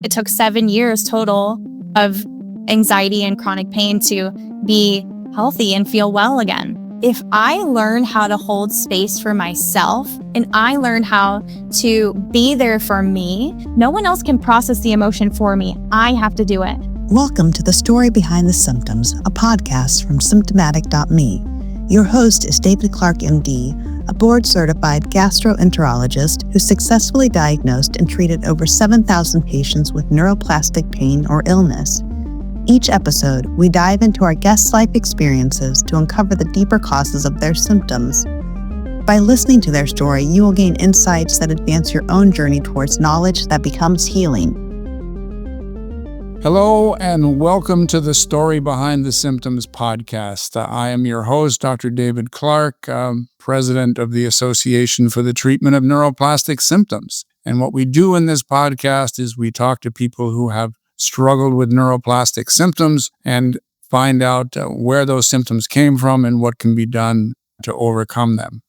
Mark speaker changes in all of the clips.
Speaker 1: It took 7 years total of anxiety and chronic pain to be healthy and feel well again. If I learn how to hold space for myself and I learn how to be there for me, no one else can process the emotion for me. I have to do it.
Speaker 2: Welcome to The Story Behind the Symptoms, a podcast from Symptomatic.me. Your host is David Clark, MD, a board-certified gastroenterologist who successfully diagnosed and treated over 7,000 patients with neuroplastic pain or illness. Each episode, we dive into our guests' life experiences to uncover the deeper causes of their symptoms. By listening to their story, you will gain insights that advance your own journey towards knowledge that becomes healing.
Speaker 3: Hello, and welcome to the Story Behind the Symptoms podcast. I am your host, Dr. David Clark, president of the Association for the Treatment of Neuroplastic Symptoms. And what we do in this podcast is we talk to people who have struggled with neuroplastic symptoms and find out where those symptoms came from and what can be done to overcome them.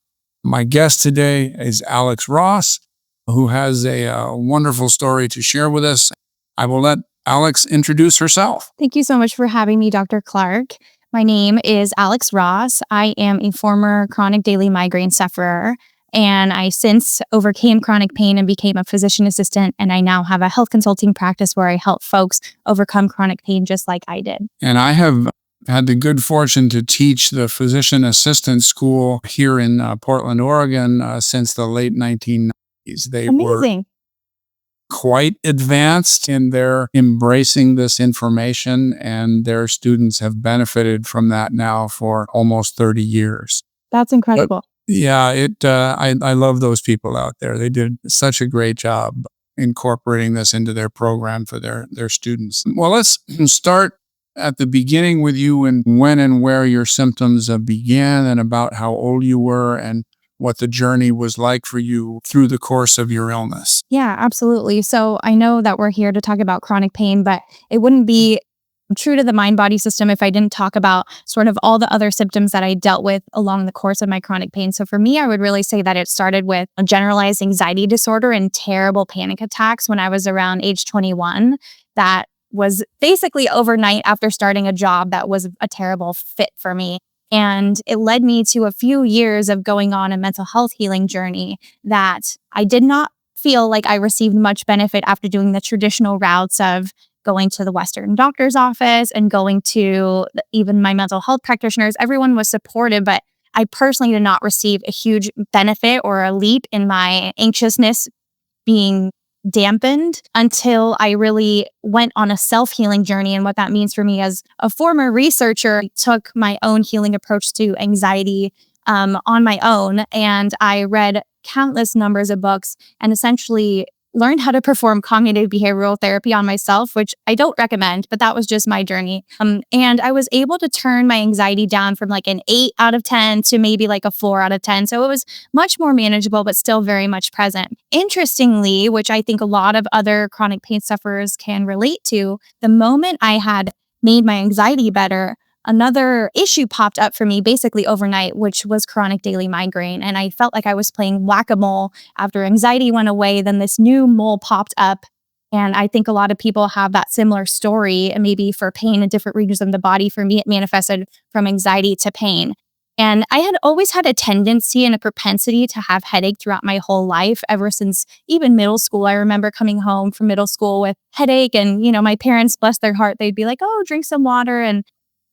Speaker 3: My guest today is Alex Ross, who has a wonderful story to share with us. I will let Alex introduce herself.
Speaker 1: Thank you so much for having me, Dr. Clark. My name is Alex Ross. I am a former chronic daily migraine sufferer, and I since overcame chronic pain and became a physician assistant, and I now have a health consulting practice where I help folks overcome chronic pain just like I did.
Speaker 3: And I have had the good fortune to teach the physician assistant school here in Portland, Oregon since the late 1990s. They
Speaker 1: Amazing.
Speaker 3: were quite advanced in their embracing this information, and their students have benefited from that now for almost 30 years.
Speaker 1: That's incredible.
Speaker 3: I love those people out there. They did such a great job incorporating this into their program for their students. Well, let's start at the beginning with you and when and where your symptoms began and about how old you were and what the journey was like for you through the course of your illness.
Speaker 1: Yeah, absolutely. So I know that we're here to talk about chronic pain, but it wouldn't be true to the mind-body system if I didn't talk about sort of all the other symptoms that I dealt with along the course of my chronic pain. So for me, I would really say that it started with a generalized anxiety disorder and terrible panic attacks when I was around age 21. That was basically overnight after starting a job that was a terrible fit for me. And it led me to a few years of going on a mental health healing journey that I did not feel like I received much benefit after doing the traditional routes of going to the Western doctor's office and going to even my mental health practitioners. Everyone was supportive, but I personally did not receive a huge benefit or a leap in my anxiousness being dampened until I really went on a self-healing journey. And what that means for me as a former researcher, I took my own healing approach to anxiety on my own. And I read countless numbers of books and essentially learned how to perform cognitive behavioral therapy on myself, which I don't recommend, but that was just my journey. And I was able to turn my anxiety down from like an 8 out of 10 to maybe like a 4 out of 10. So it was much more manageable, but still very much present. Interestingly, which I think a lot of other chronic pain sufferers can relate to, the moment I had made my anxiety better, another issue popped up for me basically overnight, which was chronic daily migraine. And I felt like I was playing whack-a-mole. After anxiety went away, then this new mole popped up. And I think a lot of people have that similar story, and maybe for pain in different regions of the body. For me, it manifested from anxiety to pain. And I had always had a tendency and a propensity to have headache throughout my whole life, ever since even middle school. I remember coming home from middle school with headache, and my parents, bless their heart, they'd be like, "Oh, drink some water." And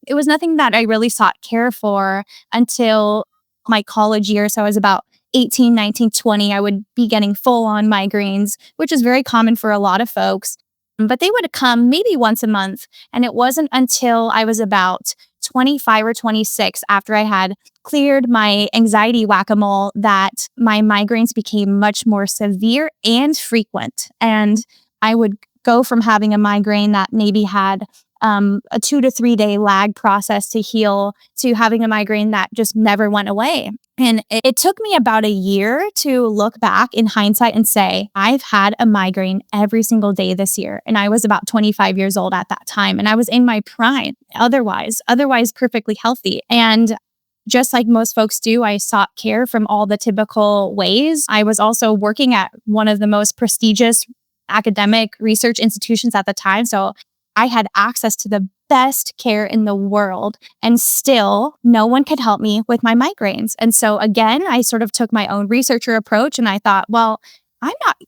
Speaker 1: it was nothing that I really sought care for until my college years. So I was about 18, 19, 20. I would be getting full-on migraines, which is very common for a lot of folks. But they would come maybe once a month. And it wasn't until I was about 25 or 26, after I had cleared my anxiety whack-a-mole, that my migraines became much more severe and frequent. And I would go from having a migraine that maybe had a 2 to 3 day lag process to heal to having a migraine that just never went away. And it took me about a year to look back in hindsight and say, I've had a migraine every single day this year. And I was about 25 years old at that time. And I was in my prime, otherwise perfectly healthy. And just like most folks do, I sought care from all the typical ways. I was also working at one of the most prestigious academic research institutions at the time. So I had access to the best care in the world, and still no one could help me with my migraines. And so again, I sort of took my own researcher approach and I thought, well,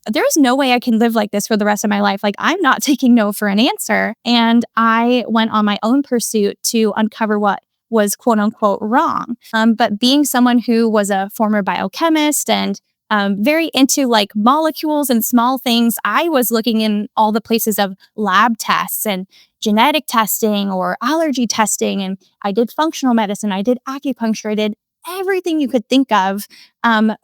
Speaker 1: there's no way I can live like this for the rest of my life. Like, I'm not taking no for an answer. And I went on my own pursuit to uncover what was quote unquote wrong. But being someone who was a former biochemist and very into like molecules and small things, I was looking in all the places of lab tests and genetic testing or allergy testing. And I did functional medicine, I did acupuncture, I did everything you could think of.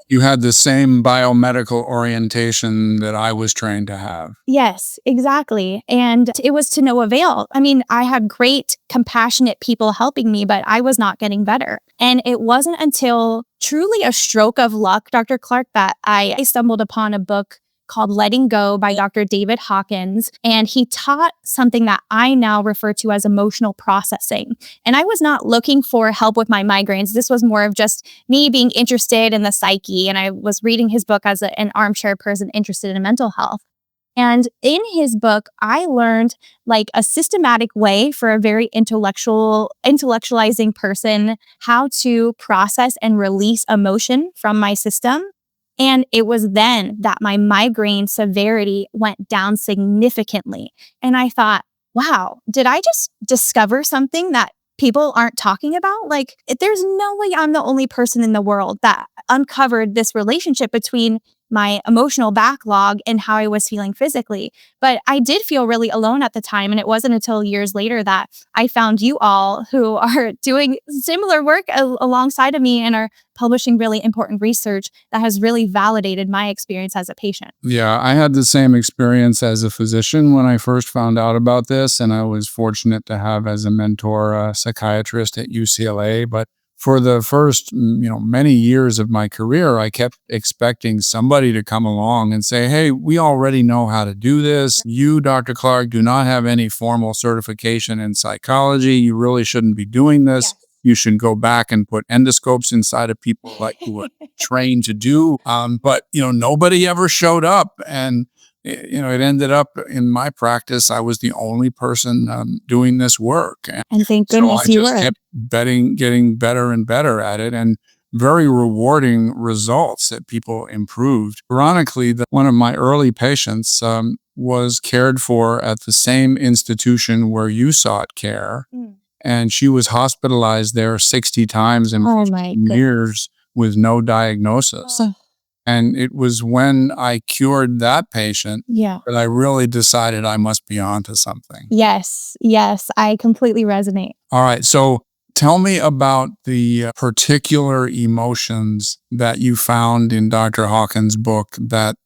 Speaker 3: You had the same biomedical orientation that I was trained to have.
Speaker 1: Yes, exactly. And it was to no avail. I mean, I had great, compassionate people helping me, but I was not getting better. And it wasn't until truly a stroke of luck, Dr. Clark, that I stumbled upon a book called Letting Go by Dr. David Hawkins. And he taught something that I now refer to as emotional processing. And I was not looking for help with my migraines. This was more of just me being interested in the psyche. And I was reading his book as an armchair person interested in mental health. And in his book, I learned like a systematic way for a very intellectualizing person how to process and release emotion from my system. And it was then that my migraine severity went down significantly. And I thought, wow, did I just discover something that people aren't talking about? Like, there's no way I'm the only person in the world that uncovered this relationship between my emotional backlog and how I was feeling physically. But I did feel really alone at the time. And it wasn't until years later that I found you all who are doing similar work alongside of me and are publishing really important research that has really validated my experience as a patient.
Speaker 3: Yeah, I had the same experience as a physician when I first found out about this. And I was fortunate to have as a mentor a psychiatrist at UCLA. But for the first, many years of my career, I kept expecting somebody to come along and say, hey, we already know how to do this. You, Dr. Clark, do not have any formal certification in psychology. You really shouldn't be doing this. Yes. You should go back and put endoscopes inside of people like you were trained to do. But nobody ever showed up. And it ended up in my practice, I was the only person doing this work.
Speaker 1: And thank goodness
Speaker 3: so I
Speaker 1: you
Speaker 3: just
Speaker 1: were.
Speaker 3: kept getting better and better at it, and very rewarding results that people improved. Ironically, one of my early patients was cared for at the same institution where you sought care. And she was hospitalized there 60 times in years with no diagnosis. And it was when I cured that patient that I really decided I must be onto something.
Speaker 1: Yes, I completely resonate.
Speaker 3: All right. So tell me about the particular emotions that you found in Dr. Hawkins' book that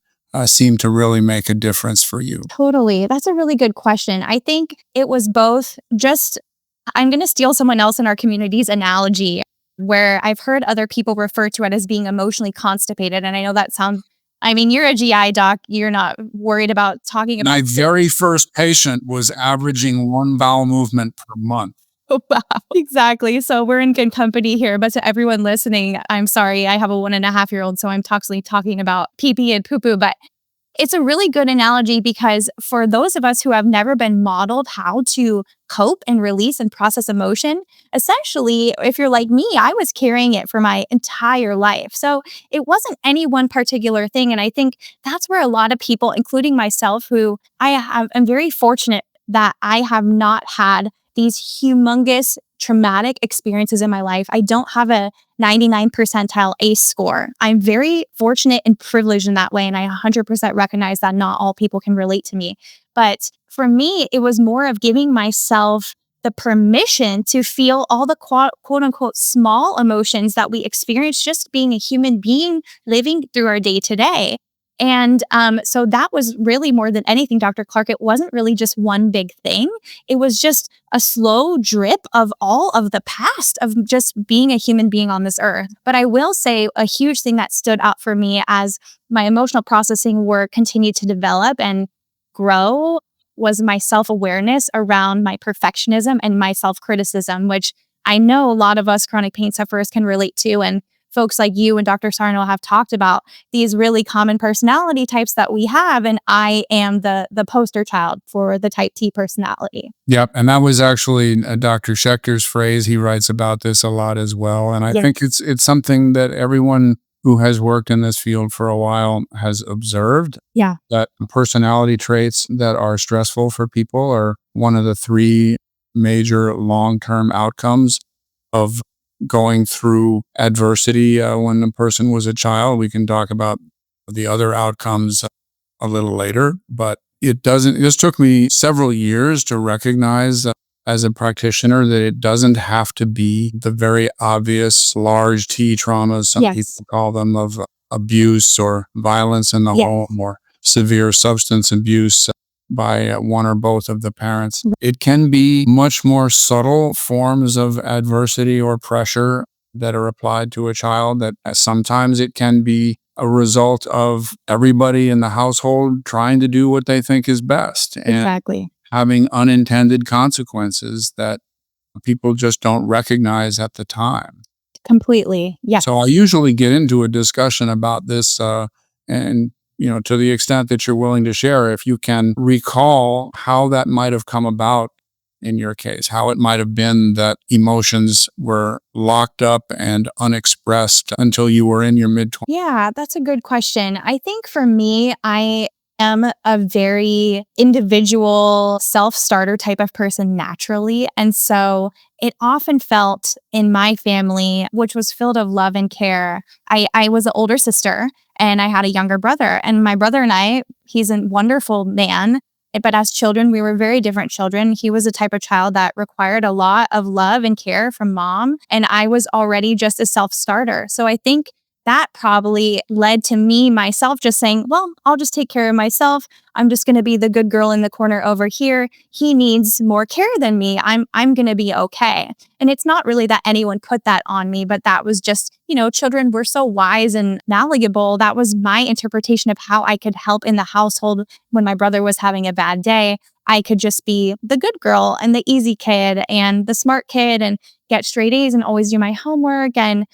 Speaker 3: seemed to really make a difference for you.
Speaker 1: Totally. That's a really good question. I think it was both I'm going to steal someone else in our community's analogy, where I've heard other people refer to it as being emotionally constipated. And I know that sounds, you're a GI doc. You're not worried about talking about.
Speaker 3: My very first patient was averaging one bowel movement per month.
Speaker 1: Oh, wow. Exactly. So we're in good company here. But to everyone listening, I'm sorry. I have a 1.5-year-old, so I'm constantly talking about pee-pee and poo-poo. But it's a really good analogy because for those of us who have never been modeled how to cope and release and process emotion, essentially, if you're like me, I was carrying it for my entire life. So it wasn't any one particular thing. And I think that's where a lot of people, including myself, who I'm very fortunate that I have not had these humongous traumatic experiences in my life. I don't have a 99 percentile ACE score. I'm very fortunate and privileged in that way. And I 100% recognize that not all people can relate to me. But for me, it was more of giving myself the permission to feel all the quote unquote small emotions that we experience just being a human being living through our day to day. And so that was really more than anything, Dr. Clark. It wasn't really just one big thing. It was just a slow drip of all of the past of just being a human being on this earth. But I will say a huge thing that stood out for me as my emotional processing work continued to develop and grow was my self-awareness around my perfectionism and my self-criticism, which I know a lot of us chronic pain sufferers can relate to. And folks like you and Dr. Sarno have talked about these really common personality types that we have. And I am the poster child for the type T personality.
Speaker 3: Yep. And that was actually Dr. Schechter's phrase. He writes about this a lot as well. And I
Speaker 1: Yes.
Speaker 3: think it's something that everyone who has worked in this field for a while has observed.
Speaker 1: Yeah.
Speaker 3: That personality traits that are stressful for people are one of the three major long-term outcomes of going through adversity when a person was a child. We can talk about the other outcomes a little later, but this took me several years to recognize as a practitioner that it doesn't have to be the very obvious large T traumas, some
Speaker 1: Yes.
Speaker 3: people call them, of abuse or violence in the
Speaker 1: Yes.
Speaker 3: home or severe substance abuse by one or both of the parents. It can be much more subtle forms of adversity or pressure that are applied to a child, that sometimes it can be a result of everybody in the household trying to do what they think is best and
Speaker 1: Exactly.
Speaker 3: having unintended consequences that people just don't recognize at the time.
Speaker 1: Completely. Yeah.
Speaker 3: So I usually get into a discussion about this and to the extent that you're willing to share, if you can recall how that might have come about in your case, how it might have been that emotions were locked up and unexpressed until you were in your mid-20s.
Speaker 1: Yeah, that's a good question. I think for me, I am a very individual self-starter type of person naturally. And so it often felt in my family, which was filled of love and care. I was an older sister and I had a younger brother. And my brother and I, he's a wonderful man. But as children, we were very different children. He was a type of child that required a lot of love and care from mom. And I was already just a self-starter. So I think that probably led to me myself just saying, well, I'll just take care of myself. I'm just going to be the good girl in the corner over here. He needs more care than me. I'm going to be okay. And it's not really that anyone put that on me, but that was just, children were so wise and malleable. That was my interpretation of how I could help in the household when my brother was having a bad day. I could just be the good girl and the easy kid and the smart kid and get straight A's and always do my homework and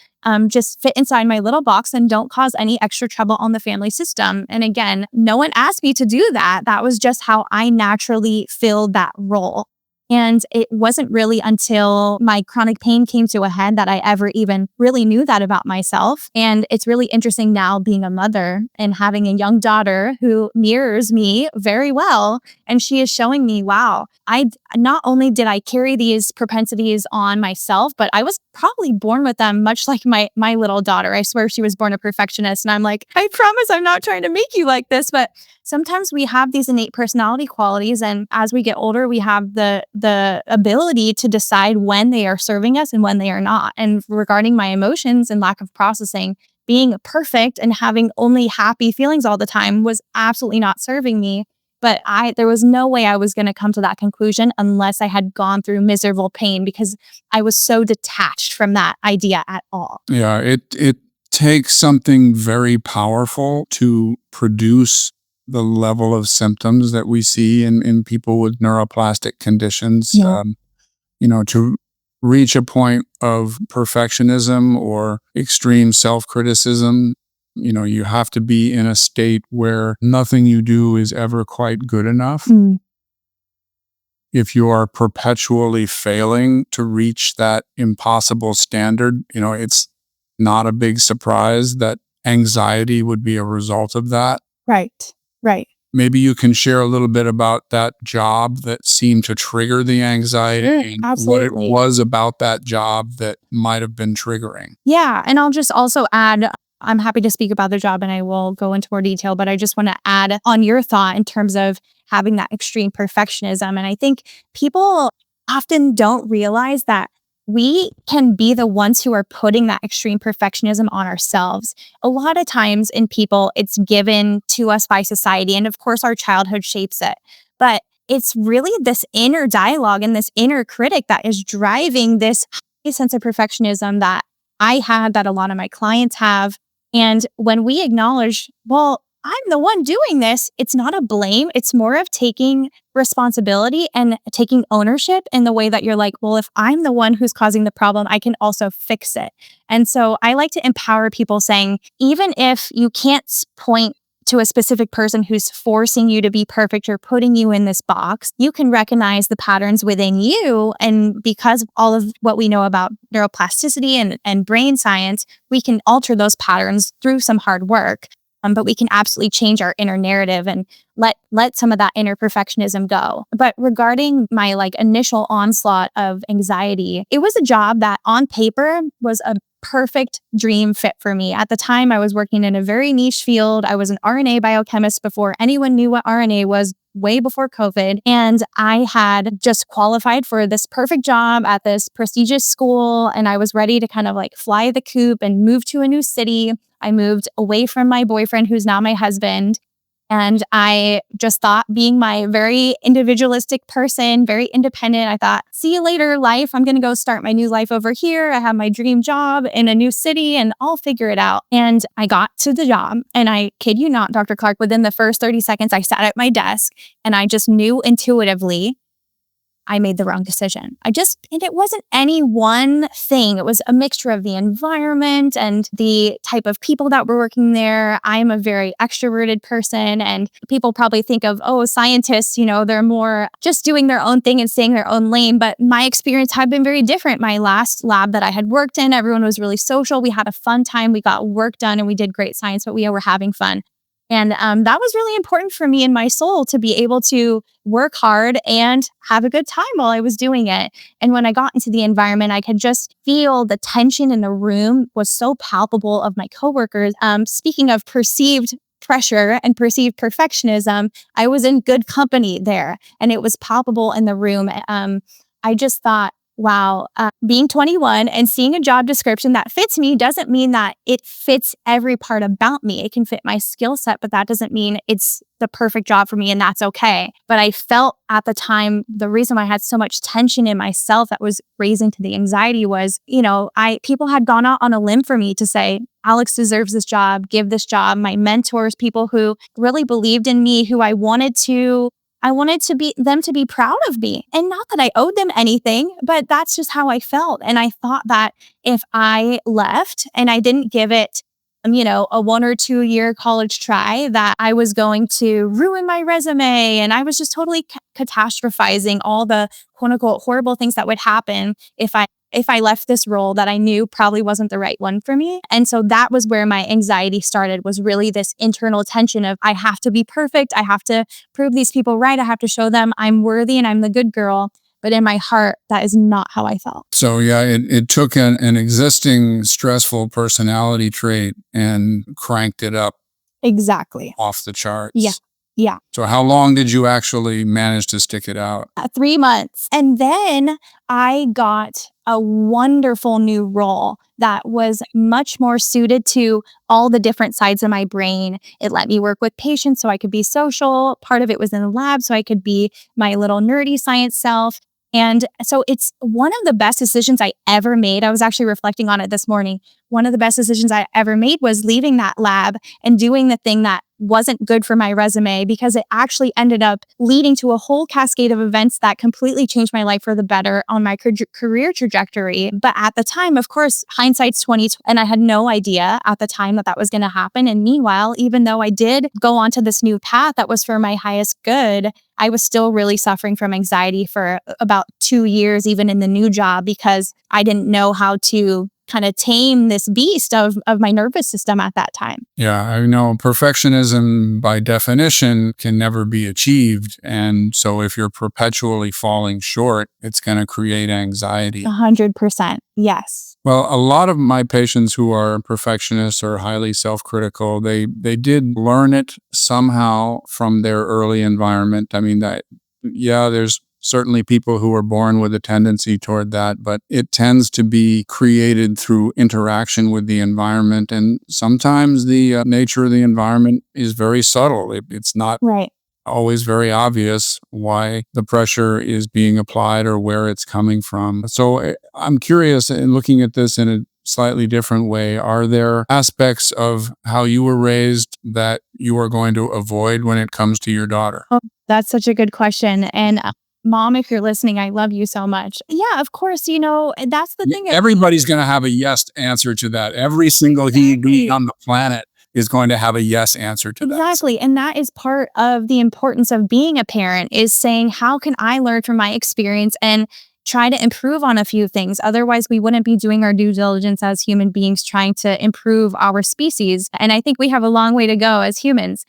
Speaker 1: just fit inside my little box and don't cause any extra trouble on the family system. And again, no one asked me to do that. That was just how I naturally filled that role. And it wasn't really until my chronic pain came to a head that I ever even really knew that about myself. And it's really interesting now being a mother and having a young daughter who mirrors me very well. And she is showing me, wow, not only did I carry these propensities on myself, but I was probably born with them, much like my little daughter. I swear she was born a perfectionist. And I'm like, I promise I'm not trying to make you like this. But sometimes we have these innate personality qualities. And as we get older, we have the ability to decide when they are serving us and when they are not. And regarding my emotions and lack of processing, being perfect and having only happy feelings all the time was absolutely not serving me. But there was no way I was going to come to that conclusion unless I had gone through miserable pain, because I was so detached from that idea at all.
Speaker 3: Yeah, it takes something very powerful to produce the level of symptoms that we see in people with neuroplastic conditions.
Speaker 1: Yeah.
Speaker 3: To reach a point of perfectionism or extreme self-criticism, you have to be in a state where nothing you do is ever quite good enough. If you are perpetually failing to reach that impossible standard, it's not a big surprise that anxiety would be a result of that.
Speaker 1: Right.
Speaker 3: Maybe you can share a little bit about that job that seemed to trigger the anxiety and
Speaker 1: absolutely.
Speaker 3: what it was about that job that might have been triggering.
Speaker 1: Yeah. And I'll just also add, I'm happy to speak about the job and I will go into more detail, but I just want to add on your thought in terms of having that extreme perfectionism. And I think people often don't realize that we can be the ones who are putting that extreme perfectionism on ourselves. A lot of times in people, it's given to us by society. And of course, our childhood shapes it. But it's really this inner dialogue and this inner critic that is driving this high sense of perfectionism that I had, that a lot of my clients have. And when we acknowledge, well, I'm the one doing this. It's not a blame. It's more of taking responsibility and taking ownership in the way that you're like, well, if I'm the one who's causing the problem, I can also fix it. And so I like to empower people saying, even if you can't point to a specific person who's forcing you to be perfect or putting you in this box, you can recognize the patterns within you. And because of all of what we know about neuroplasticity and brain science, we can alter those patterns through some hard work. But we can absolutely change our inner narrative and let some of that inner perfectionism go. But regarding my initial onslaught of anxiety, it was a job that on paper was a perfect dream fit for me. At the time, I was working in a very niche field. I was an RNA biochemist before anyone knew what RNA was, way before COVID. And I had just qualified for this perfect job at this prestigious school. And I was ready to kind of fly the coop and move to a new city. I moved away from my boyfriend, who's now my husband. And I just thought, being my very individualistic person, very independent, I thought, see you later, life. I'm going to go start my new life over here. I have my dream job in a new city and I'll figure it out. And I got to the job, and I kid you not, Dr. Clark, within the first 30 seconds, I sat at my desk and I just knew intuitively I made the wrong decision. And it wasn't any one thing. It was a mixture of the environment and the type of people that were working there. I'm a very extroverted person, and people probably think of, scientists, they're more just doing their own thing and staying their own lane. But my experience had been very different. My last lab that I had worked in, everyone was really social. We had a fun time. We got work done and we did great science, but we were having fun. And that was really important for me in my soul, to be able to work hard and have a good time while I was doing it. And when I got into the environment, I could just feel the tension in the room was so palpable of my coworkers. Speaking of perceived pressure and perceived perfectionism, I was in good company there, and it was palpable in the room. I just thought, wow, being 21 and seeing a job description that fits me doesn't mean that it fits every part about me. It can fit my skill set, but that doesn't mean it's the perfect job for me, and that's okay. But I felt at the time, the reason why I had so much tension in myself that was raising to the anxiety was, people had gone out on a limb for me to say, Alex deserves this job, give this job. My mentors, people who really believed in me, who I wanted them to be proud of me. And not that I owed them anything, but that's just how I felt. And I thought that if I left and I didn't give it, a 1 or 2 year college try, that I was going to ruin my resume. And I was just totally catastrophizing all the quote unquote horrible things that would happen if I left this role that I knew probably wasn't the right one for me. And so that was where my anxiety started, was really this internal tension of, I have to be perfect. I have to prove these people right. I have to show them I'm worthy and I'm the good girl. But in my heart, that is not how I felt.
Speaker 3: So yeah, it took an existing stressful personality trait and cranked it up
Speaker 1: Exactly.
Speaker 3: off the charts.
Speaker 1: Yeah.
Speaker 3: So how long did you actually manage to stick it out?
Speaker 1: 3 months. And then I got a wonderful new role that was much more suited to all the different sides of my brain. It let me work with patients so I could be social. Part of it was in the lab so I could be my little nerdy science self. And so it's one of the best decisions I ever made. I was actually reflecting on it this morning. One of the best decisions I ever made was leaving that lab and doing the thing that wasn't good for my resume, because it actually ended up leading to a whole cascade of events that completely changed my life for the better on my career trajectory. But at the time, of course, hindsight's 20, and I had no idea at the time that was going to happen. And meanwhile, even though I did go onto this new path that was for my highest good, I was still really suffering from anxiety for about 2 years, even in the new job, because I didn't know how to kind of tame this beast of my nervous system at that time.
Speaker 3: Yeah, I know perfectionism by definition can never be achieved. And so if you're perpetually falling short, it's going to create anxiety.
Speaker 1: 100%. Yes.
Speaker 3: Well, a lot of my patients who are perfectionists or highly self-critical, they did learn it somehow from their early environment. I mean, there's certainly people who are born with a tendency toward that, but it tends to be created through interaction with the environment. And sometimes the nature of the environment is very subtle. It's not
Speaker 1: right.
Speaker 3: always very obvious why the pressure is being applied or where it's coming from. So I'm curious, in looking at this in a slightly different way, are there aspects of how you were raised that you are going to avoid when it comes to your daughter?
Speaker 1: Oh, that's such a good question. And mom, if you're listening, I love you so much. Yeah, of course, that's the thing.
Speaker 3: Everybody's going to have a yes answer to that. Every single human being on the planet is going to have a yes answer to that.
Speaker 1: Exactly. And that is part of the importance of being a parent, is saying, how can I learn from my experience and try to improve on a few things? Otherwise, we wouldn't be doing our due diligence as human beings trying to improve our species. And I think we have a long way to go as humans.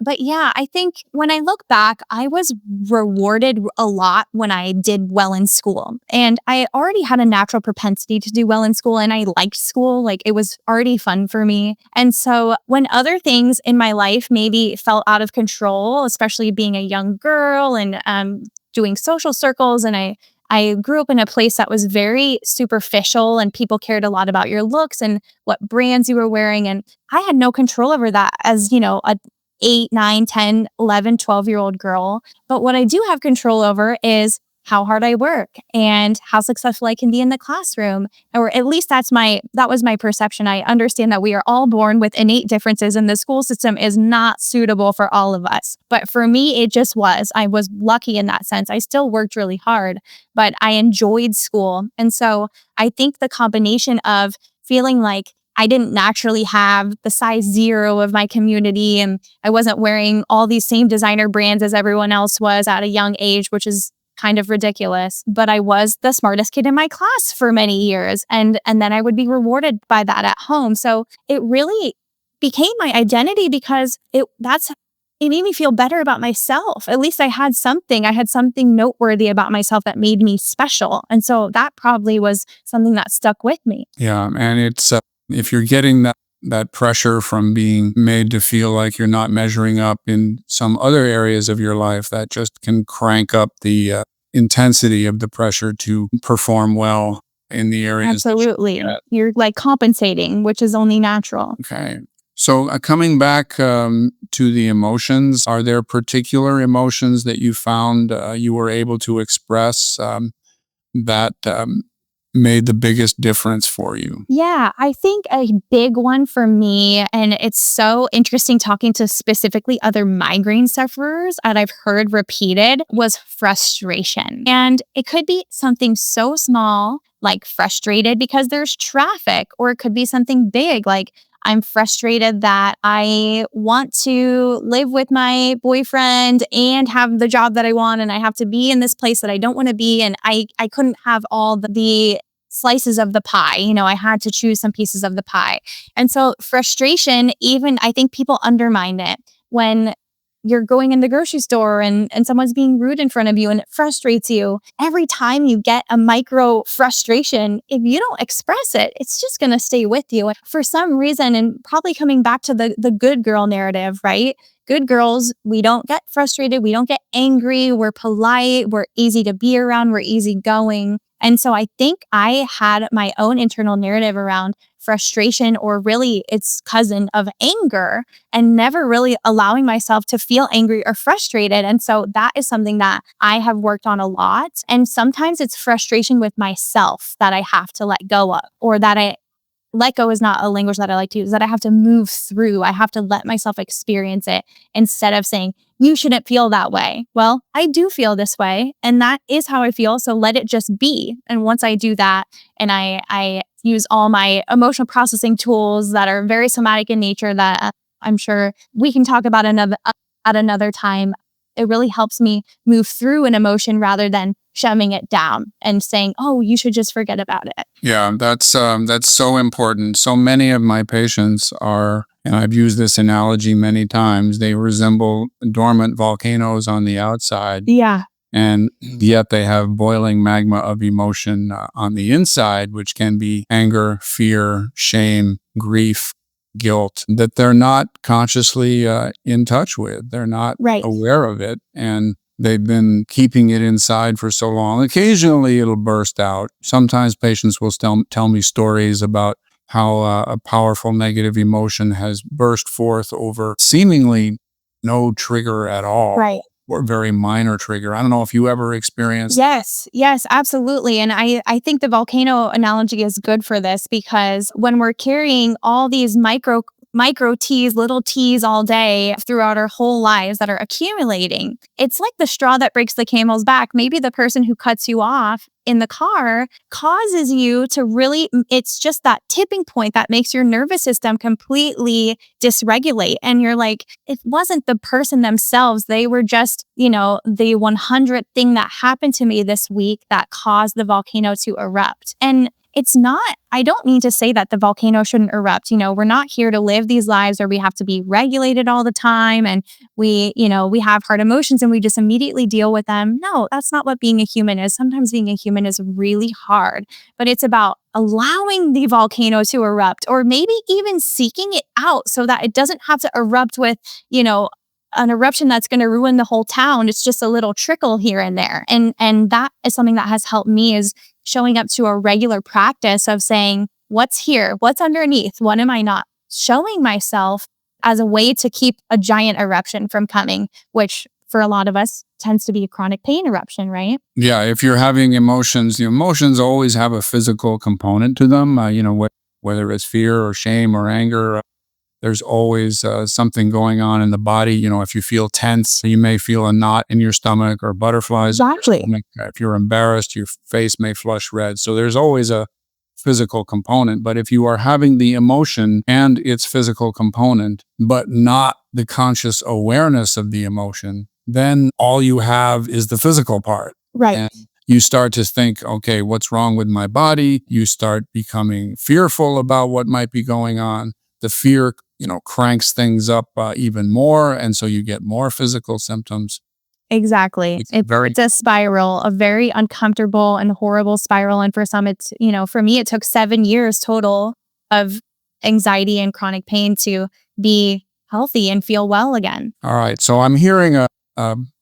Speaker 1: But yeah, I think when I look back, I was rewarded a lot when I did well in school. And I already had a natural propensity to do well in school, and I liked school. Like, it was already fun for me. And so when other things in my life maybe felt out of control, especially being a young girl and doing social circles, and I grew up in a place that was very superficial, and people cared a lot about your looks and what brands you were wearing. And I had no control over that as, a 8, 9, 10, 11, 12-year-old girl. But what I do have control over is how hard I work and how successful I can be in the classroom. Or at least that was my perception. I understand that we are all born with innate differences, and the school system is not suitable for all of us. But for me, it just was. I was lucky in that sense. I still worked really hard, but I enjoyed school. And so I think the combination of feeling like I didn't naturally have the size 0 of my community, and I wasn't wearing all these same designer brands as everyone else was at a young age, which is kind of ridiculous. But I was the smartest kid in my class for many years, and then I would be rewarded by that at home. So it really became my identity because it made me feel better about myself. At least I had something noteworthy about myself that made me special. And so that probably was something that stuck with me.
Speaker 3: Yeah, and it's if you're getting that pressure from being made to feel like you're not measuring up in some other areas of your life, that just can crank up the intensity of the pressure to perform well in the areas.
Speaker 1: Absolutely. You're like compensating, which is only natural.
Speaker 3: Okay. So coming back to the emotions, are there particular emotions that you found you were able to express that made the biggest difference for you?
Speaker 1: Yeah, I think a big one for me, and it's so interesting talking to specifically other migraine sufferers that I've heard repeated, was frustration. And it could be something so small, like frustrated because there's traffic, or it could be something big, like I'm frustrated that I want to live with my boyfriend and have the job that I want, and I have to be in this place that I don't want to be, and I couldn't have all the slices of the pie. I had to choose some pieces of the pie. And so frustration, even I think people undermine it when you're going in the grocery store and someone's being rude in front of you and it frustrates you. Every time you get a micro frustration, if you don't express it, it's just going to stay with you. And for some reason, and probably coming back to the good girl narrative, right? Good girls, we don't get frustrated. We don't get angry. We're polite. We're easy to be around. We're easygoing. And so I think I had my own internal narrative around frustration, or really its cousin of anger, and never really allowing myself to feel angry or frustrated. And so that is something that I have worked on a lot. And sometimes it's frustration with myself that I have to let go of, or that let go is not a language that I like to use, that I have to move through. I have to let myself experience it instead of saying, you shouldn't feel that way. Well, I do feel this way, and that is how I feel. So let it just be. And once I do that, and I use all my emotional processing tools that are very somatic in nature that I'm sure we can talk about at another time, it really helps me move through an emotion rather than shoving it down and saying, oh, you should just forget about it.
Speaker 3: Yeah, that's so important. So many of my patients are, and I've used this analogy many times, they resemble dormant volcanoes on the outside.
Speaker 1: Yeah.
Speaker 3: And yet they have boiling magma of emotion on the inside, which can be anger, fear, shame, grief, guilt, that they're not consciously in touch with. They're not aware of it. And they've been keeping it inside for so long. Occasionally it'll burst out. Sometimes patients will tell me stories about how a powerful negative emotion has burst forth over seemingly no trigger at all.
Speaker 1: Right.
Speaker 3: or very minor trigger. I don't know if you ever experienced.
Speaker 1: Yes, absolutely. And I think the volcano analogy is good for this because when we're carrying all these micro T's, little T's all day throughout our whole lives that are accumulating, it's like the straw that breaks the camel's back. Maybe the person who cuts you off in the car causes you to really, it's just that tipping point that makes your nervous system completely dysregulate. And you're like, it wasn't the person themselves. They were just, the 100th thing that happened to me this week that caused the volcano to erupt. And it's not, I don't mean to say that the volcano shouldn't erupt. We're not here to live these lives where we have to be regulated all the time and we have hard emotions and we just immediately deal with them. No, that's not what being a human is. Sometimes being a human is really hard, but it's about allowing the volcano to erupt or maybe even seeking it out so that it doesn't have to erupt with, an eruption that's going to ruin the whole town. It's just a little trickle here and there. And that is something that has helped me is showing up to a regular practice of saying, what's here? What's underneath? What am I not showing myself as a way to keep a giant eruption from coming, which for a lot of us tends to be a chronic pain eruption, right?
Speaker 3: Yeah, if you're having emotions, the emotions always have a physical component to them, whether it's fear or shame or anger. There's always something going on in the body. If you feel tense, you may feel a knot in your stomach or butterflies.
Speaker 1: Exactly.
Speaker 3: If you're embarrassed, your face may flush red. So there's always a physical component. But if you are having the emotion and its physical component, but not the conscious awareness of the emotion, then all you have is the physical part.
Speaker 1: Right.
Speaker 3: And you start to think, okay, what's wrong with my body? You start becoming fearful about what might be going on. The fear, cranks things up even more. And so you get more physical symptoms.
Speaker 1: Exactly. It's a spiral, a very uncomfortable and horrible spiral. And for some, for me, it took 7 years total of anxiety and chronic pain to be healthy and feel well again.
Speaker 3: All right. So I'm hearing a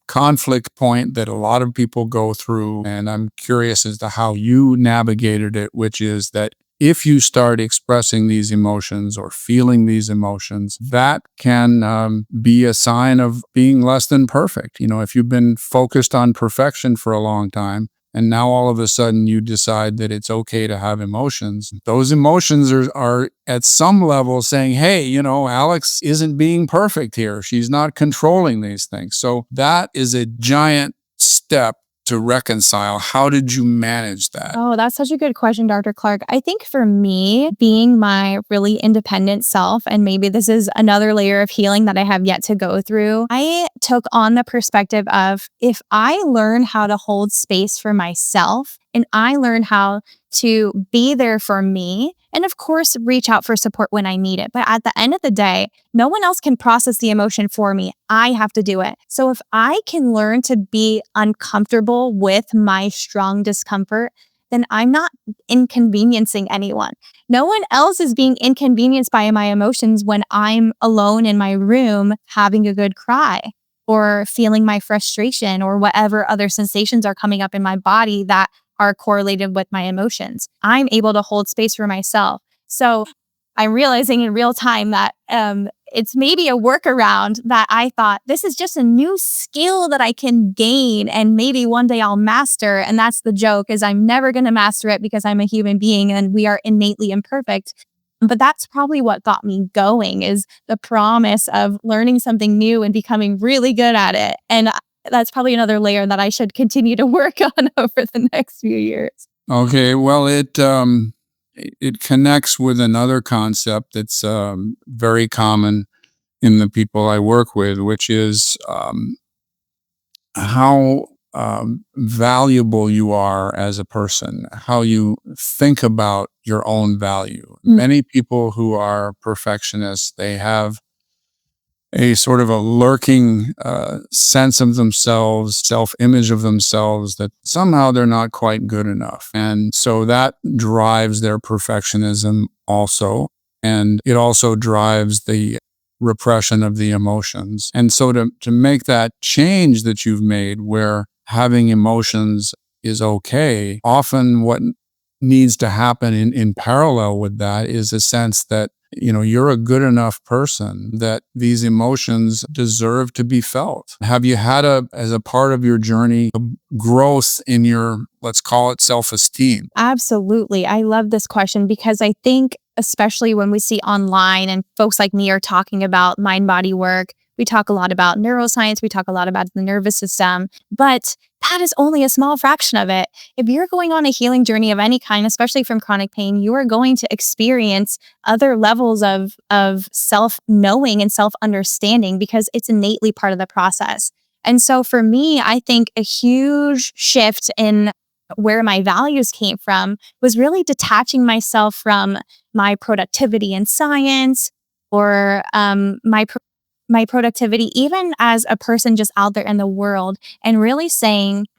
Speaker 3: conflict point that a lot of people go through. And I'm curious as to how you navigated it, which is that if you start expressing these emotions or feeling these emotions, that can be a sign of being less than perfect. If you've been focused on perfection for a long time, and now all of a sudden you decide that it's okay to have emotions, those emotions are at some level saying, hey, Alex isn't being perfect here. She's not controlling these things. So that is a giant step to reconcile. How did you manage that?
Speaker 1: Oh, that's such a good question, Dr. Clark. I think for me, being my really independent self, and maybe this is another layer of healing that I have yet to go through, I took on the perspective of if I learn how to hold space for myself and I learn how to be there for me, and of course, reach out for support when I need it. But at the end of the day, no one else can process the emotion for me. I have to do it. So if I can learn to be uncomfortable with my strong discomfort, then I'm not inconveniencing anyone. No one else is being inconvenienced by my emotions when I'm alone in my room having a good cry or feeling my frustration or whatever other sensations are coming up in my body that are correlated with my emotions. I'm able to hold space for myself. So I'm realizing in real time that it's maybe a workaround that I thought this is just a new skill that I can gain and maybe one day I'll master. And that's the joke, is I'm never going to master it because I'm a human being and we are innately imperfect. But that's probably what got me going, is the promise of learning something new and becoming really good at it. And that's probably another layer that I should continue to work on over the next few years.
Speaker 3: Okay, well, it connects with another concept that's very common in the people I work with, which is how valuable you are as a person, how you think about your own value. Many people who are perfectionists, they have a sort of a lurking sense of themselves, self-image of themselves, that somehow they're not quite good enough. And so that drives their perfectionism also. And it also drives the repression of the emotions. And so to make that change that you've made, where having emotions is okay, often what needs to happen in parallel with that is a sense that you're a good enough person that these emotions deserve to be felt. Have you had as a part of your journey, a growth in your, let's call it self-esteem?
Speaker 1: Absolutely. I love this question because I think, especially when we see online and folks like me are talking about mind body work, we talk a lot about neuroscience, we talk a lot about the nervous system, but that is only a small fraction of it. If you're going on a healing journey of any kind, especially from chronic pain, you are going to experience other levels of self-knowing and self-understanding because it's innately part of the process. And so for me, I think a huge shift in where my values came from was really detaching myself from my productivity in science or my productivity, even as a person just out there in the world, and really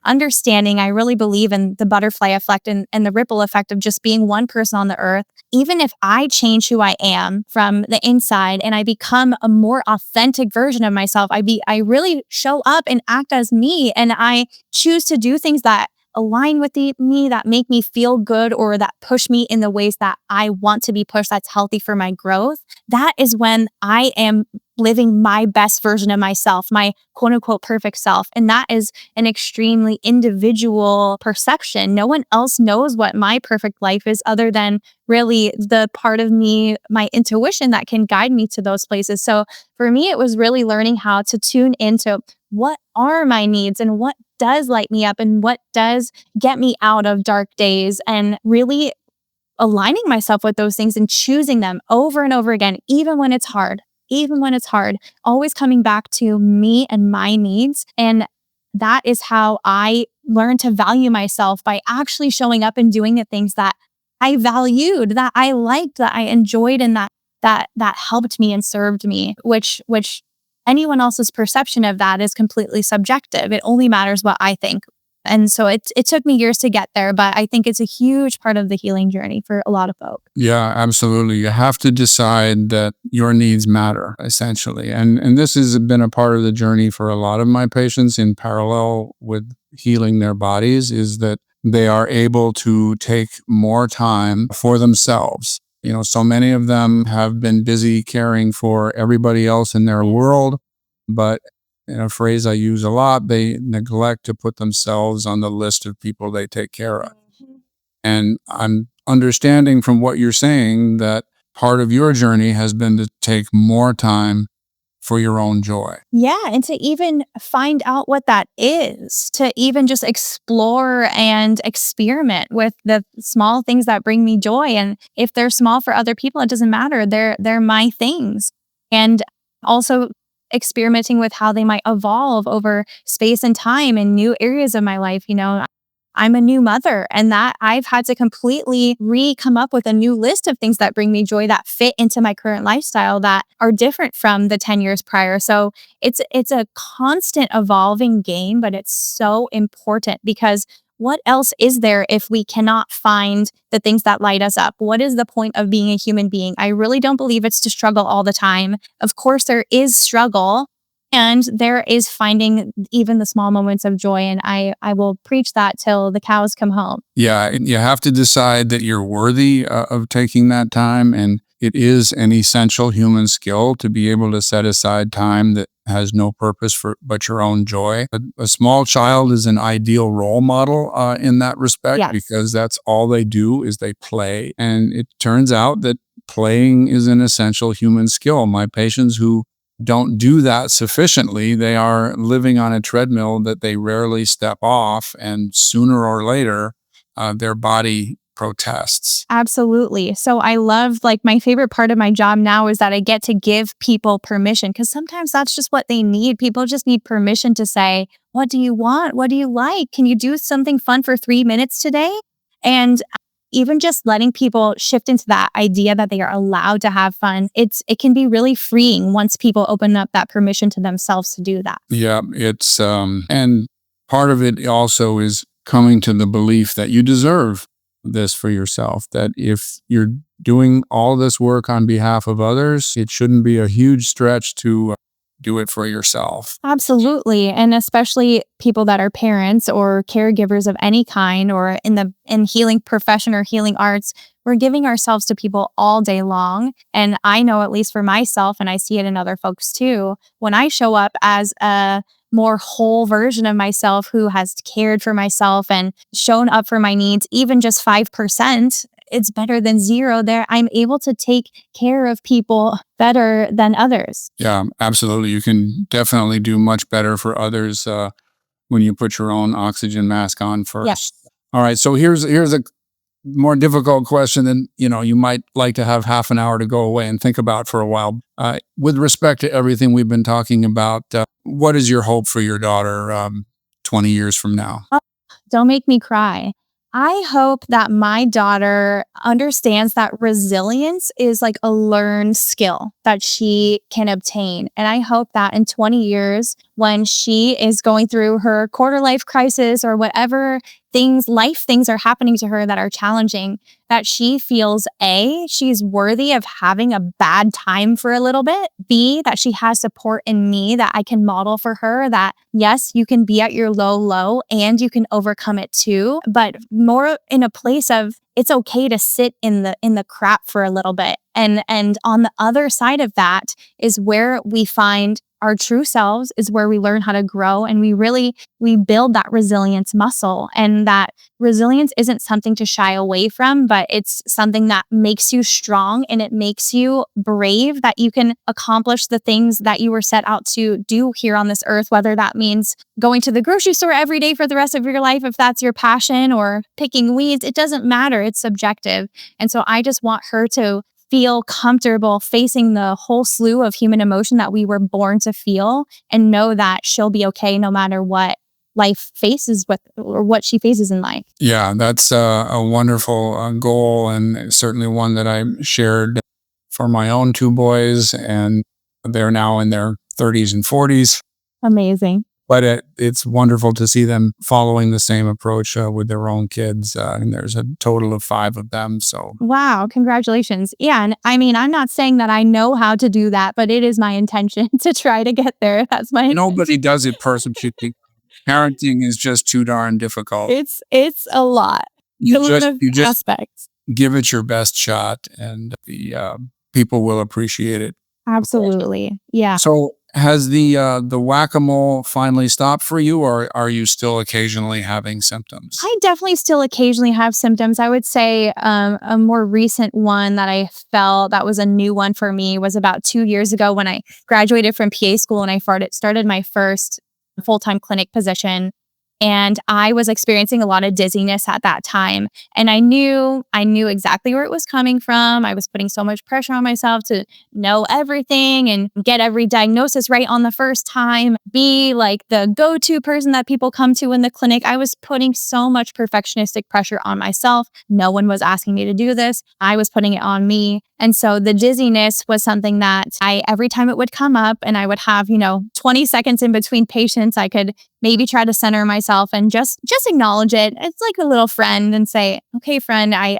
Speaker 1: understanding, I really believe in the butterfly effect and the ripple effect of just being one person on the earth. Even if I change who I am from the inside and I become a more authentic version of myself, I really show up and act as me, and I choose to do things that align with me, that make me feel good, or that push me in the ways that I want to be pushed, that's healthy for my growth. That is when I am living my best version of myself, my quote unquote perfect self. And that is an extremely individual perception. No one else knows what my perfect life is other than really the part of me, my intuition, that can guide me to those places. So for me, it was really learning how to tune into what are my needs and what does light me up and what does get me out of dark days, and really aligning myself with those things and choosing them over and over again, even when it's hard, always coming back to me and my needs. And that is how I learned to value myself, by actually showing up and doing the things that I valued, that I liked, that I enjoyed, and that helped me and served me, which anyone else's perception of that is completely subjective. It only matters what I think. And so it took me years to get there, but I think it's a huge part of the healing journey for a lot of folk.
Speaker 3: Yeah, absolutely. You have to decide that your needs matter, essentially. And this has been a part of the journey for a lot of my patients in parallel with healing their bodies, is that they are able to take more time for themselves. So many of them have been busy caring for everybody else in their world, but in a phrase I use a lot, they neglect to put themselves on the list of people they take care of. And I'm understanding from what you're saying that part of your journey has been to take more time for your own joy.
Speaker 1: Yeah, and to even find out what that is, to even just explore and experiment with the small things that bring me joy. And if they're small for other people, it doesn't matter. They're my things. And also experimenting with how they might evolve over space and time in new areas of my life. I'm a new mother, and that I've had to completely come up with a new list of things that bring me joy that fit into my current lifestyle that are different from the 10 years prior. So it's a constant evolving game, but it's so important, because what else is there if we cannot find the things that light us up? What is the point of being a human being? I really don't believe it's to struggle all the time. Of course, there is struggle, and there is finding even the small moments of joy. And I will preach that till the cows come home.
Speaker 3: Yeah, you have to decide that you're worthy of taking that time. And it is an essential human skill to be able to set aside time that has no purpose but your own joy. A small child is an ideal role model in that respect,
Speaker 1: Yes.
Speaker 3: because that's all they do is they play. And it turns out that playing is an essential human skill. My patients who don't do that sufficiently, they are living on a treadmill that they rarely step off, and sooner or later, their body protests.
Speaker 1: Absolutely. So I love, my favorite part of my job now is that I get to give people permission, because sometimes that's just what they need. People just need permission to say, what do you want? What do you like? Can you do something fun for 3 minutes today? And even just letting people shift into that idea that they are allowed to have fun, it can be really freeing once people open up that permission to themselves to do that.
Speaker 3: Yeah, it's and part of it also is coming to the belief that you deserve this for yourself, that if you're doing all this work on behalf of others, it shouldn't be a huge stretch to do it for yourself.
Speaker 1: Absolutely. And especially people that are parents or caregivers of any kind or in healing profession or healing arts, we're giving ourselves to people all day long. And I know, at least for myself, and I see it in other folks too, when I show up as a more whole version of myself who has cared for myself and shown up for my needs, even just 5%, it's better than zero there. I'm able to take care of people better than others.
Speaker 3: Yeah, absolutely. You can definitely do much better for others when you put your own oxygen mask on first.
Speaker 1: Yes.
Speaker 3: All right. So here's a more difficult question than you might like to have half an hour to go away and think about for a while. With respect to everything we've been talking about, what is your hope for your daughter 20 years from now?
Speaker 1: Don't make me cry. I hope that my daughter understands that resilience is like a learned skill that she can obtain. And I hope that in 20 years, when she is going through her quarter life crisis or whatever life things are happening to her that are challenging, that she feels A, she's worthy of having a bad time for a little bit. B, that she has support in me that I can model for her, that yes, you can be at your low and you can overcome it too, but more in a place of it's okay to sit in the crap for a little bit. And on the other side of that is where we find our true selves, is where we learn how to grow, and we build that resilience muscle. And that resilience isn't something to shy away from, but it's something that makes you strong and it makes you brave, that you can accomplish the things that you were set out to do here on this earth, whether that means going to the grocery store every day for the rest of your life, if that's your passion, or picking weeds. It doesn't matter. It's subjective. And so I just want her to feel comfortable facing the whole slew of human emotion that we were born to feel, and know that she'll be okay no matter what life faces with, or what she faces in life.
Speaker 3: Yeah, that's a wonderful goal, and certainly one that I shared for my own two boys, and they're now in their 30s and 40s.
Speaker 1: Amazing.
Speaker 3: But it's wonderful to see them following the same approach with their own kids. And there's a total of 5 of them. So
Speaker 1: wow, congratulations. Yeah. And I mean, I'm not saying that I know how to do that, but it is my intention to try to get there. That's my
Speaker 3: nobody does it perfectly. Parenting is just too darn difficult.
Speaker 1: It's a lot.
Speaker 3: You just
Speaker 1: Aspects.
Speaker 3: give it your best shot, and the people will appreciate it.
Speaker 1: Absolutely. Yeah.
Speaker 3: So has the whack-a-mole finally stopped for you, or are you still occasionally having symptoms?
Speaker 1: I definitely still occasionally have symptoms. I would say a more recent one that I felt that was a new one for me was about 2 years ago when I graduated from PA school and I started my first full-time clinic position. And I was experiencing a lot of dizziness at that time. And I knew exactly where it was coming from. I was putting so much pressure on myself to know everything and get every diagnosis right on the first time, be like the go-to person that people come to in the clinic. I was putting so much perfectionistic pressure on myself. No one was asking me to do this. I was putting it on me. And so the dizziness was something that every time it would come up and I would have, 20 seconds in between patients, I could maybe try to center myself and just acknowledge it. It's like a little friend and say, okay, friend, I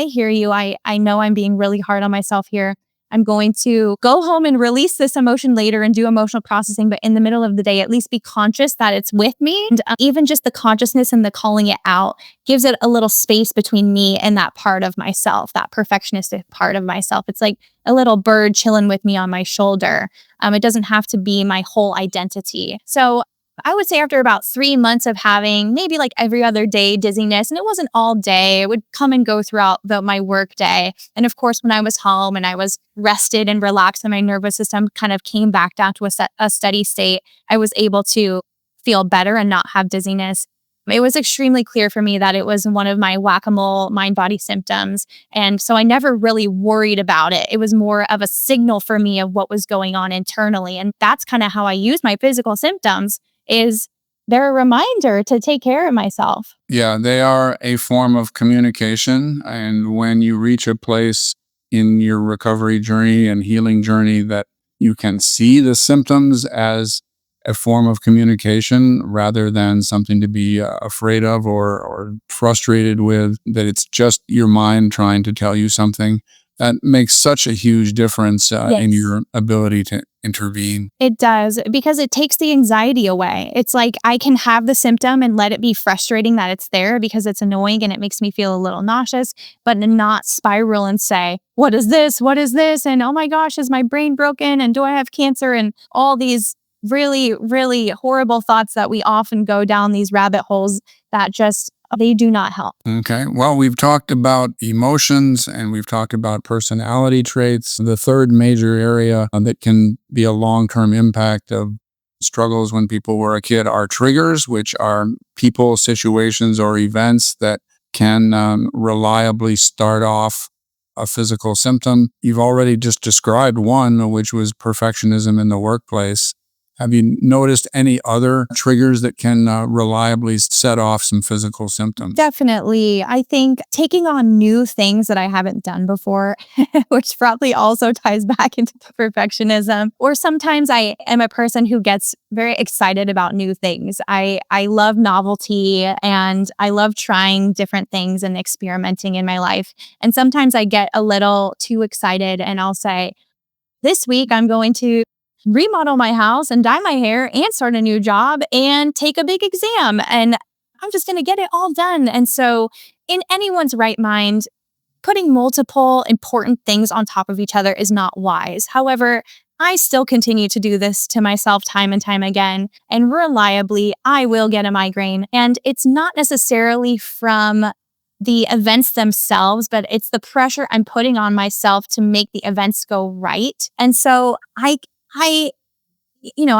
Speaker 1: hear you. I know I'm being really hard on myself here. I'm going to go home and release this emotion later and do emotional processing. But in the middle of the day, at least be conscious that it's with me. And even just the consciousness and the calling it out gives it a little space between me and that part of myself, that perfectionistic part of myself. It's like a little bird chilling with me on my shoulder. It doesn't have to be my whole identity. So I would say after about 3 months of having maybe like every other day dizziness, and it wasn't all day, it would come and go throughout my work day. And of course, when I was home and I was rested and relaxed and my nervous system kind of came back down to a steady state, I was able to feel better and not have dizziness. It was extremely clear for me that it was one of my whack-a-mole mind-body symptoms. And so I never really worried about it. It was more of a signal for me of what was going on internally. And that's kind of how I use my physical symptoms, is they're a reminder to take care of myself.
Speaker 3: Yeah, they are a form of communication. And when you reach a place in your recovery journey and healing journey that you can see the symptoms as a form of communication rather than something to be afraid of or frustrated with, that it's just your mind trying to tell you something, That makes such a huge difference in
Speaker 1: Yes.
Speaker 3: your ability to intervene.
Speaker 1: It does, because it takes the anxiety away. It's like I can have the symptom and let it be frustrating that it's there because it's annoying and it makes me feel a little nauseous, but not spiral and say, what is this? What is this? And oh my gosh, is my brain broken? And do I have cancer? And all these really, really horrible thoughts that we often go down these rabbit holes that just, they do not help.
Speaker 3: Okay. Well, we've talked about emotions and we've talked about personality traits. The third major area that can be a long-term impact of struggles when people were a kid are triggers, which are people, situations, or events that can reliably start off a physical symptom. You've already just described one, which was perfectionism in the workplace. Have you noticed any other triggers that can reliably set off some physical symptoms?
Speaker 1: Definitely. I think taking on new things that I haven't done before, which probably also ties back into the perfectionism. Or sometimes I am a person who gets very excited about new things. I love novelty and I love trying different things and experimenting in my life. And sometimes I get a little too excited and I'll say, this week I'm going to remodel my house and dye my hair and start a new job and take a big exam. And I'm just going to get it all done. And so, in anyone's right mind, putting multiple important things on top of each other is not wise. However, I still continue to do this to myself time and time again. And reliably, I will get a migraine. And it's not necessarily from the events themselves, but it's the pressure I'm putting on myself to make the events go right. And so I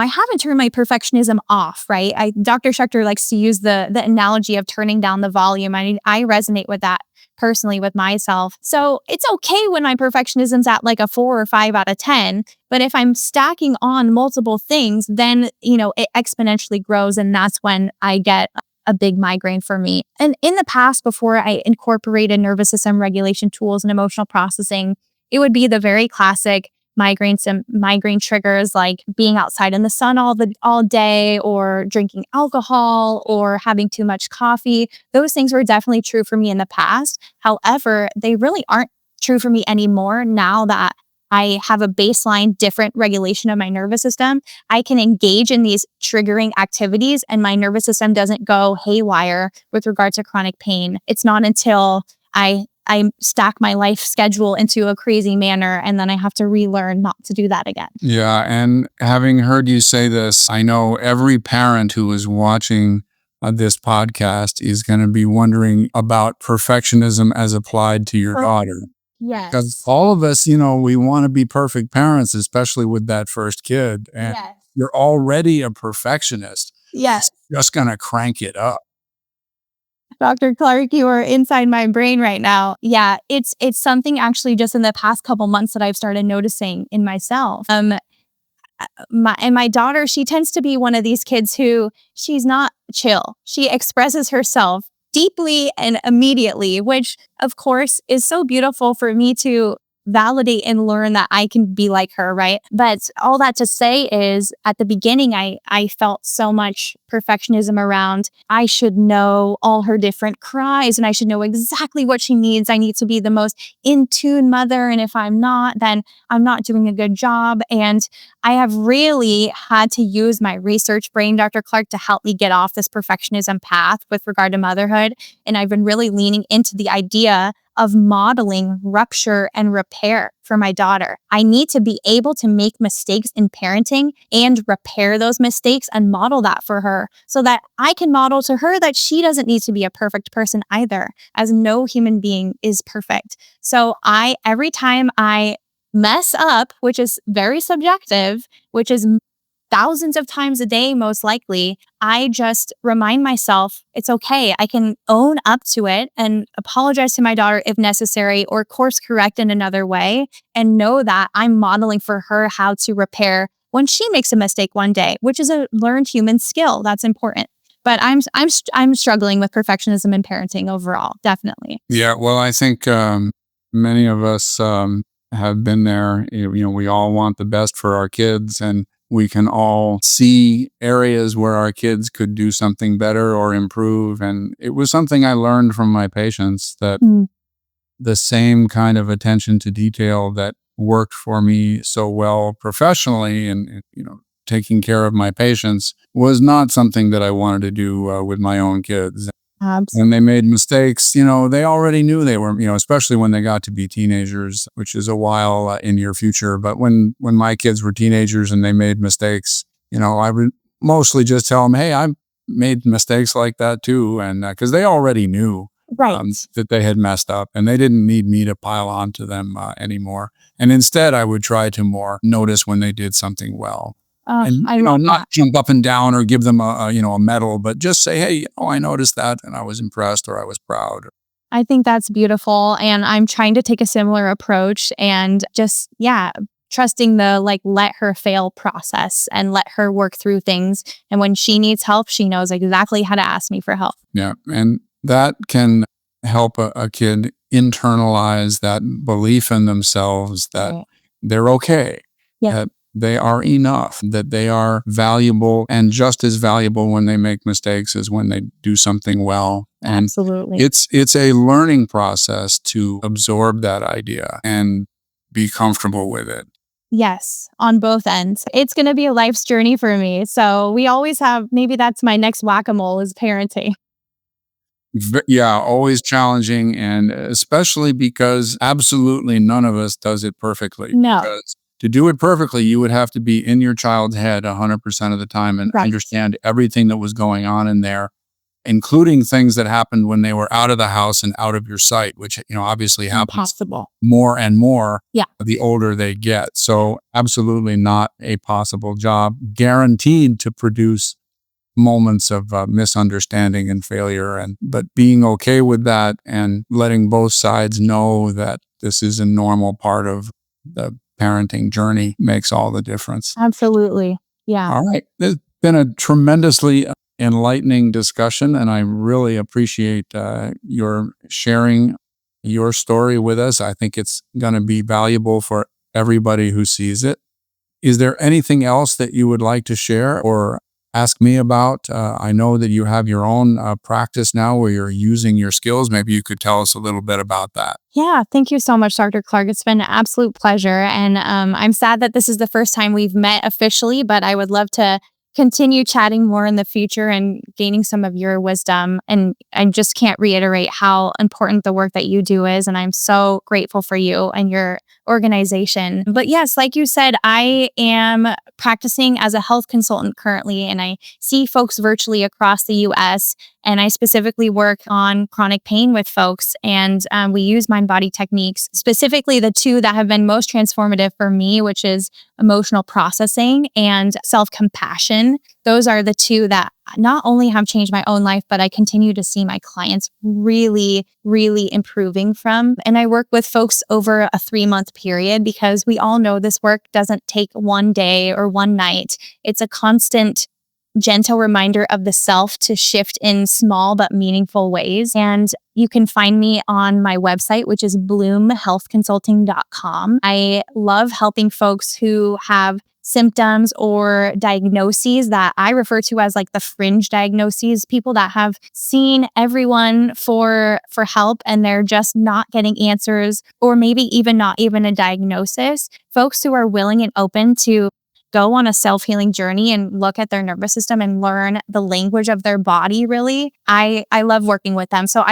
Speaker 1: haven't turned my perfectionism off, right? Dr. Schechter likes to use the analogy of turning down the volume. I resonate with that personally with myself. So it's okay when my perfectionism's at like a 4 or 5 out of 10. But if I'm stacking on multiple things, then, it exponentially grows. And that's when I get a big migraine for me. And in the past, before I incorporated nervous system regulation tools and emotional processing, it would be the very classic migraine triggers like being outside in the sun all day, or drinking alcohol, or having too much coffee. Those things were definitely true for me in the past. However, they really aren't true for me anymore now that I have a baseline different regulation of my nervous system. I can engage in these triggering activities and my nervous system doesn't go haywire with regard to chronic pain. It's not until I stack my life schedule into a crazy manner and then I have to relearn not to do that again.
Speaker 3: Yeah. And having heard you say this, I know every parent who is watching this podcast is going to be wondering about perfectionism as applied to your daughter.
Speaker 1: Yes.
Speaker 3: Because all of us, we want to be perfect parents, especially with that first kid. And
Speaker 1: Yes.
Speaker 3: you're already a perfectionist.
Speaker 1: Yes.
Speaker 3: It's just going to crank it up.
Speaker 1: Dr. Clark, you are inside my brain right now. Yeah, it's something actually just in the past couple months that I've started noticing in myself. My daughter, she tends to be one of these kids who she's not chill. She expresses herself deeply and immediately, which of course is so beautiful for me to validate and learn that I can be like her, right? But all that to say is at the beginning, I felt so much perfectionism around, I should know all her different cries and I should know exactly what she needs. I need to be the most in tune mother. And if I'm not, then I'm not doing a good job. And I have really had to use my research brain, Dr. Clark, to help me get off this perfectionism path with regard to motherhood. And I've been really leaning into the idea of modeling rupture and repair for my daughter. I need to be able to make mistakes in parenting and repair those mistakes and model that for her so that I can model to her that she doesn't need to be a perfect person either, as no human being is perfect. So every time I mess up, which is very subjective, which is thousands of times a day, most likely, I just remind myself it's okay. I can own up to it and apologize to my daughter if necessary, or course correct in another way, and know that I'm modeling for her how to repair when she makes a mistake one day, which is a learned human skill. That's important. But I'm struggling with perfectionism in parenting overall, definitely.
Speaker 3: Yeah, well, I think many of us have been there. We all want the best for our kids, and we can all see areas where our kids could do something better or improve. And it was something I learned from my patients that the same kind of attention to detail that worked for me so well professionally and taking care of my patients was not something that I wanted to do with my own kids. When they made mistakes, they already knew they were, especially when they got to be teenagers, which is a while in your future. But when my kids were teenagers and they made mistakes, I would mostly just tell them, hey, I made mistakes like that too. And because they already knew
Speaker 1: Right.
Speaker 3: that they had messed up and they didn't need me to pile on to them anymore. And instead, I would try to more notice when they did something well. And
Speaker 1: I love
Speaker 3: not
Speaker 1: that.
Speaker 3: jump up and down or give them a medal, but just say, hey, I noticed that and I was impressed or I was proud.
Speaker 1: I think that's beautiful. And I'm trying to take a similar approach and just, trusting the let her fail process and let her work through things. And when she needs help, she knows exactly how to ask me for help.
Speaker 3: Yeah. And that can help a kid internalize that belief in themselves that
Speaker 1: Right.
Speaker 3: they're okay.
Speaker 1: Yeah.
Speaker 3: That they are enough, that they are valuable and just as valuable when they make mistakes as when they do something well. And
Speaker 1: Absolutely.
Speaker 3: it's a learning process to absorb that idea and be comfortable with it.
Speaker 1: Yes, on both ends. It's going to be a life's journey for me. So we always have, maybe that's my next whack-a-mole is parenting.
Speaker 3: Yeah, always challenging. And especially because absolutely none of us does it perfectly.
Speaker 1: No.
Speaker 3: Because to do it perfectly, you would have to be in your child's head 100% of the time and
Speaker 1: Right.
Speaker 3: understand everything that was going on in there, including things that happened when they were out of the house and out of your sight, which, obviously happens
Speaker 1: Impossible.
Speaker 3: more and more
Speaker 1: Yeah.
Speaker 3: the older they get. So absolutely not a possible job, guaranteed to produce moments of misunderstanding and failure, but being okay with that and letting both sides know that this is a normal part of the parenting journey makes all the difference.
Speaker 1: Absolutely. Yeah.
Speaker 3: All right. It's been a tremendously enlightening discussion, and I really appreciate your sharing your story with us. I think it's going to be valuable for everybody who sees it. Is there anything else that you would like to share or ask me about? I know that you have your own practice now where you're using your skills. Maybe you could tell us a little bit about that.
Speaker 1: Yeah, thank you so much, Dr. Clark. It's been an absolute pleasure. And I'm sad that this is the first time we've met officially, but I would love to continue chatting more in the future and gaining some of your wisdom. And I just can't reiterate how important the work that you do is. And I'm so grateful for you and your organization. But yes, like you said, I am practicing as a health consultant currently, and I see folks virtually across the US. And I specifically work on chronic pain with folks. And we use mind-body techniques, specifically the two that have been most transformative for me, which is emotional processing and self-compassion. Those are the two that not only have changed my own life, but I continue to see my clients really, really improving from. And I work with folks over a 3-month period because we all know this work doesn't take one day or one night. It's a constant gentle reminder of the self to shift in small but meaningful ways. And you can find me on my website, which is bloomhealthconsulting.com. I love helping folks who have symptoms or diagnoses that I refer to as the fringe diagnoses, people that have seen everyone for help and they're just not getting answers, or maybe even not even a diagnosis. Folks who are willing and open to go on a self-healing journey and look at their nervous system and learn the language of their body, really. I love working with them. So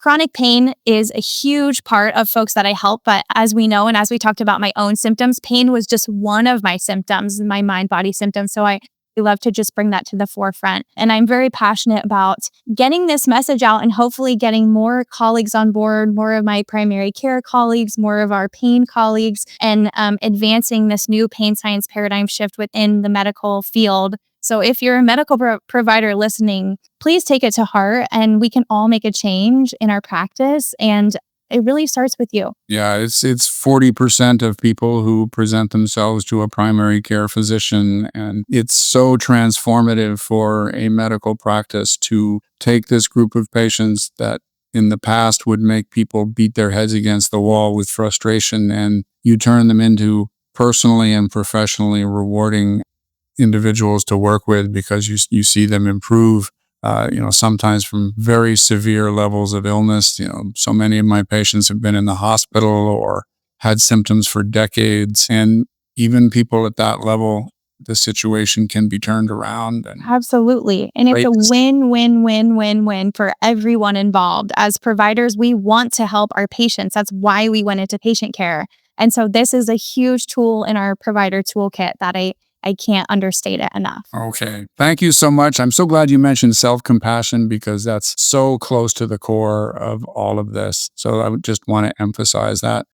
Speaker 1: chronic pain is a huge part of folks that I help. But as we know, and as we talked about my own symptoms, pain was just one of my symptoms, my mind-body symptoms. So I love to just bring that to the forefront. And I'm very passionate about getting this message out and hopefully getting more colleagues on board, more of my primary care colleagues, more of our pain colleagues, and advancing this new pain science paradigm shift within the medical field. So if you're a medical provider listening, please take it to heart and we can all make a change in our practice. And it really starts with you.
Speaker 3: Yeah, it's 40% of people who present themselves to a primary care physician. And it's so transformative for a medical practice to take this group of patients that in the past would make people beat their heads against the wall with frustration, and you turn them into personally and professionally rewarding individuals to work with because you see them improve sometimes from very severe levels of illness. So many of my patients have been in the hospital or had symptoms for decades. And even people at that level, the situation can be turned around. And
Speaker 1: Absolutely. And it's a win, win, win, win, win for everyone involved. As providers, we want to help our patients. That's why we went into patient care. And so this is a huge tool in our provider toolkit that I can't understate it enough.
Speaker 3: Okay. Thank you so much. I'm so glad you mentioned self-compassion because that's so close to the core of all of this. So I would just want to emphasize that.